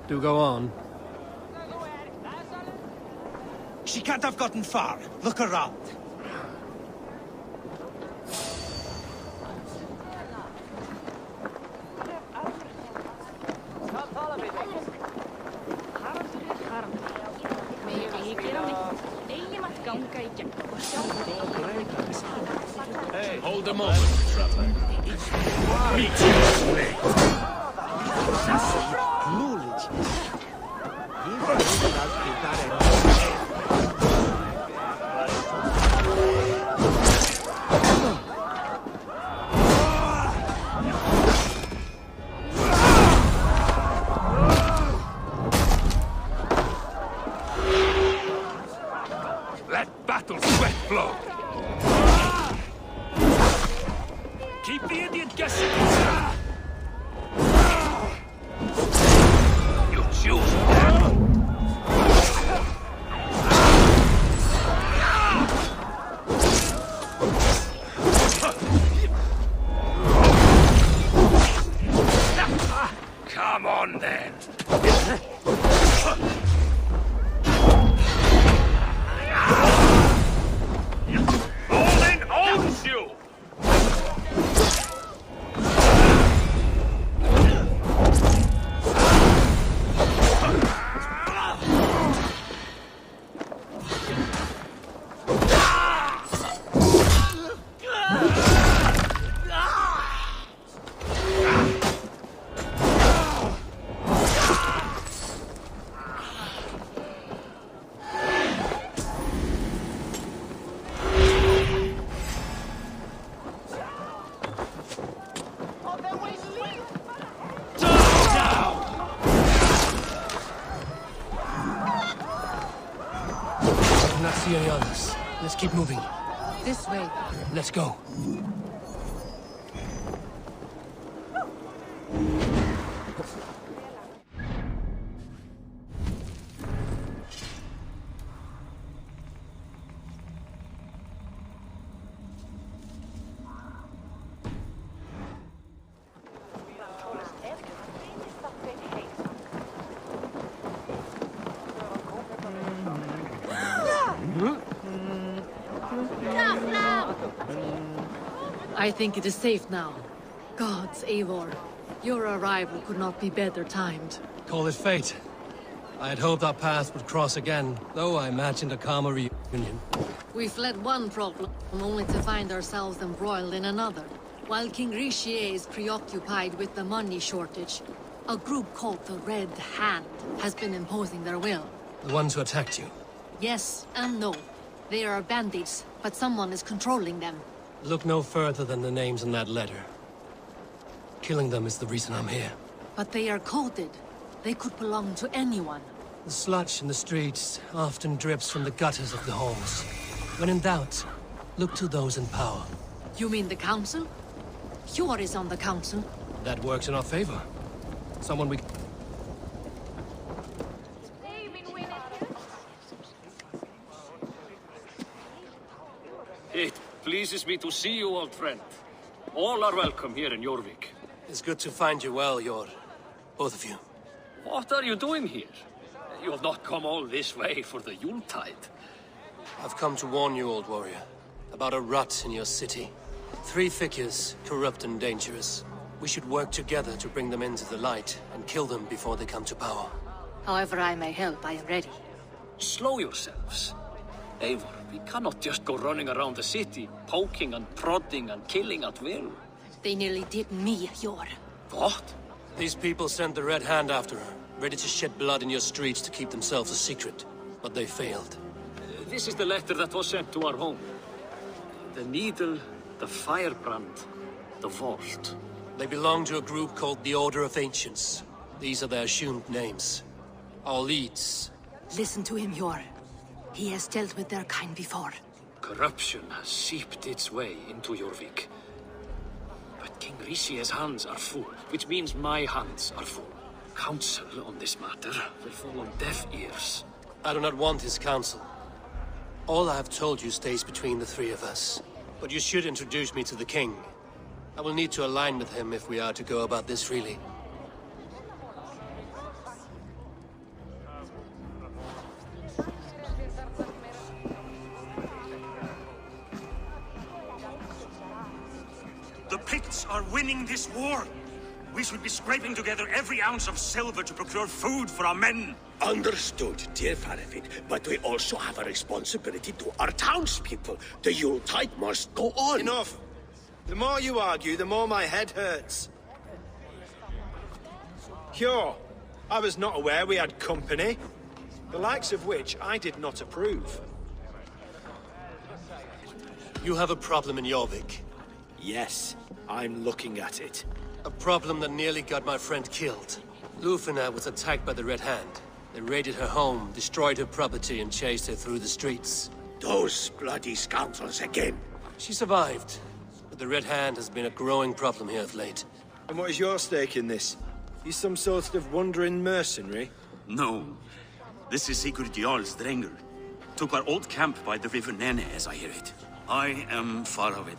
Do go on. She can't have gotten far. Look around. Hold the moment, traveler. Meet Let battle sweat flow. Keep the idiot guessing. You choose them. Come on then. Odin owns you. See any others. Let's keep moving. This way. Let's go. I think it is safe now. Gods, Eivor. Your arrival could not be better timed. Call it fate. I had hoped our paths would cross again, though I imagined a calmer reunion. We fled one problem, only to find ourselves embroiled in another. While King Richier is preoccupied with the money shortage, a group called the Red Hand has been imposing their will. The ones who attacked you? Yes and no. They are bandits, but someone is controlling them. Look no further than the names in that letter. Killing them is the reason I'm here. But they are coded. They could belong to anyone. The sludge in the streets often drips from the gutters of the halls. When in doubt, look to those in power. You mean the council? Eivor is on the council. That works in our favor. Someone we... It pleases me to see you, old friend. All are welcome here in Jorvik. It's good to find you well, Jor. Both of you. What are you doing here? You have not come all this way for the Yuletide. I've come to warn you, old warrior, about a rut in your city. 3 figures, corrupt and dangerous. We should work together to bring them into the light and kill them before they come to power. However I may help, I am ready. Slow yourselves. Eivor, we cannot just go running around the city, poking and prodding and killing at will. They nearly did me, Eivor. What? These people sent the Red Hand after her, ready to shed blood in your streets to keep themselves a secret. But they failed. This is the letter that was sent to our home. The needle, the firebrand, the vault. They belong to a group called the Order of Ancients. These are their assumed names. Our leads. Listen to him, Yor. He has dealt with their kind before. Corruption has seeped its way into Jorvik. But King Rishi's hands are full, which means my hands are full. Counsel on this matter will fall on deaf ears. I do not want his counsel. All I have told you stays between the three of us. But you should introduce me to the king. I will need to align with him if we are to go about this freely. The Picts are winning this war. We should be scraping together every ounce of silver to procure food for our men. Understood, dear Faravit, but we also have a responsibility to our townspeople. The Yuletide must go on. Enough! The more you argue, the more my head hurts. Cure, I was not aware we had company, the likes of which I did not approve. You have a problem in Jorvik. Yes, I'm looking at it. A problem that nearly got my friend killed. Lufina was attacked by the Red Hand. They raided her home, destroyed her property, and chased her through the streets. Those bloody scoundrels again. She survived, but the Red Hand has been a growing problem here of late. And what is your stake in this? You some sort of wandering mercenary? No. This is Sigurd Jarl's Drenger. Took our old camp by the river Nene, as I hear it. I am Faravid,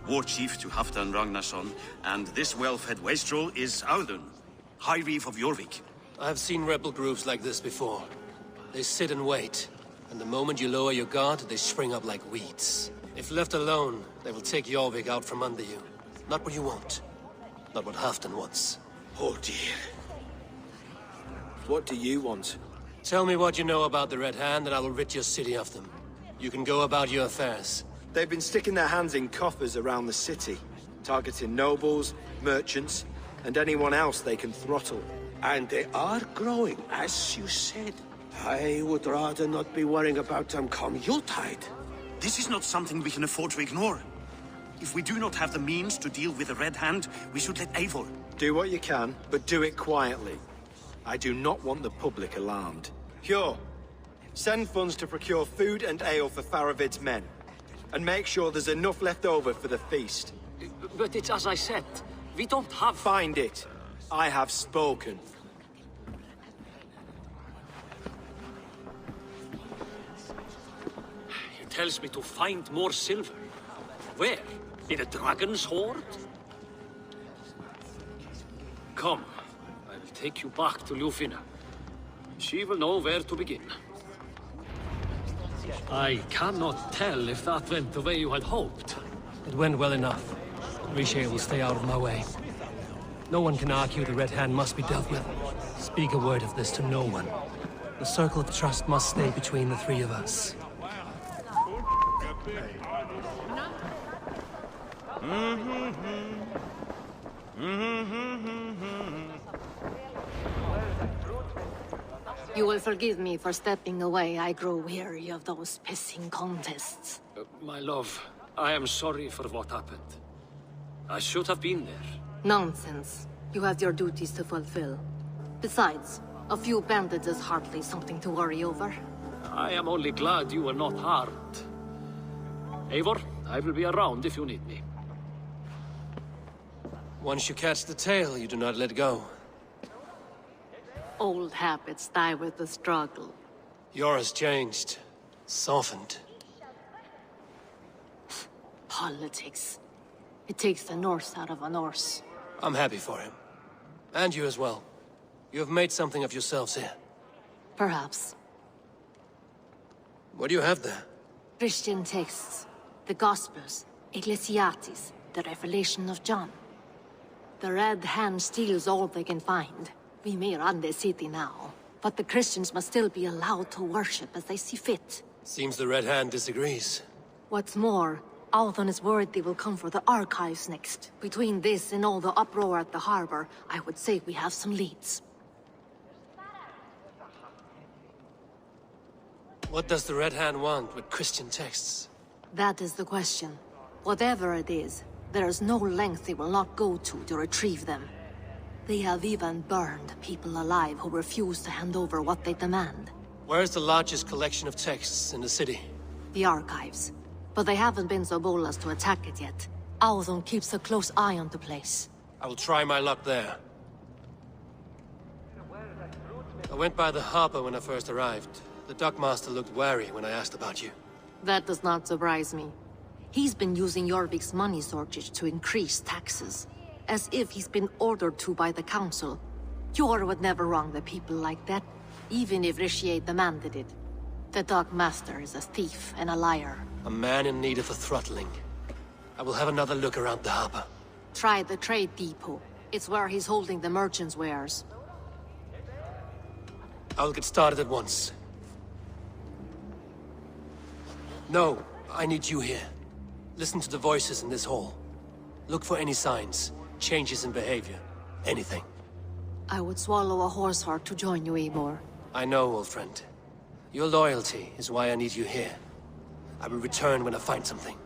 war chief to Halfdan Ragnarsson, and this well-fed wastrel is Audun, High Reeve of Jorvik. I have seen rebel groups like this before. They sit and wait, and the moment you lower your guard, they spring up like weeds. If left alone, they will take Jorvik out from under you. Not what you want. Not what Halfdan wants. Oh dear. What do you want? Tell me what you know about the Red Hand, and I will rid your city of them. You can go about your affairs. They've been sticking their hands in coffers around the city, targeting nobles, merchants, and anyone else they can throttle. And they are growing, as you said. I would rather not be worrying about them come Yuletide. This is not something we can afford to ignore. If we do not have the means to deal with the Red Hand, we should let Eivor. Do what you can, but do it quietly. I do not want the public alarmed. Cure, send funds to procure food and ale for Faravid's men. And make sure there's enough left over for the feast. But it's as I said, we don't have... Find it. I have spoken. He tells me to find more silver. Where? In a dragon's hoard? Come, I will take you back to Lufina. She will know where to begin. I cannot tell if that went the way you had hoped. It went well enough. Rishi will stay out of my way. No one can argue the Red Hand must be dealt with. Speak a word of this to no one. The circle of trust must stay between the three of us. You will forgive me for stepping away. I grow weary of those pissing contests. My love, I am sorry for what happened. I should have been there. Nonsense. You have your duties to fulfill. Besides, a few bandits is hardly something to worry over. I am only glad you were not harmed. Eivor, I will be around if you need me. Once you catch the tail, you do not let go. Old habits die with the struggle. Yor has changed. Softened. Politics. It takes the Norse out of a Norse. I'm happy for him. And you as well. You have made something of yourselves here. Perhaps. What do you have there? Christian texts. The Gospels. Ecclesiastes. The Revelation of John. The Red Hand steals all they can find. We may run the city now, but the Christians must still be allowed to worship as they see fit. Seems the Red Hand disagrees. What's more, Althon is worried they will come for the archives next. Between this and all the uproar at the harbor, I would say we have some leads. What does the Red Hand want with Christian texts? That is the question. Whatever it is, There is no length they will not go to retrieve them. They have even burned people alive who refuse to hand over what they demand. Where's the largest collection of texts in the city? The archives. But they haven't been so bold as to attack it yet. Auðun keeps a close eye on the place. I will try my luck there. I went by the harbor when I first arrived. The dockmaster looked wary when I asked about you. That does not surprise me. He's been using Jorvik's money shortage to increase taxes. As if he's been ordered to by the council. Jor would never wrong the people like that, even if Rishi demanded it. The dockmaster is a thief and a liar. A man in need of a throttling. I will have another look around the harbor. Try the trade depot. It's where he's holding the merchants' wares. I'll get started at once. No, I need you here. Listen to the voices in this hall. Look for any signs, changes in behavior, anything. I would swallow a horse heart to join you, Eivor. I know, old friend. Your loyalty is why I need you here. I will return when I find something.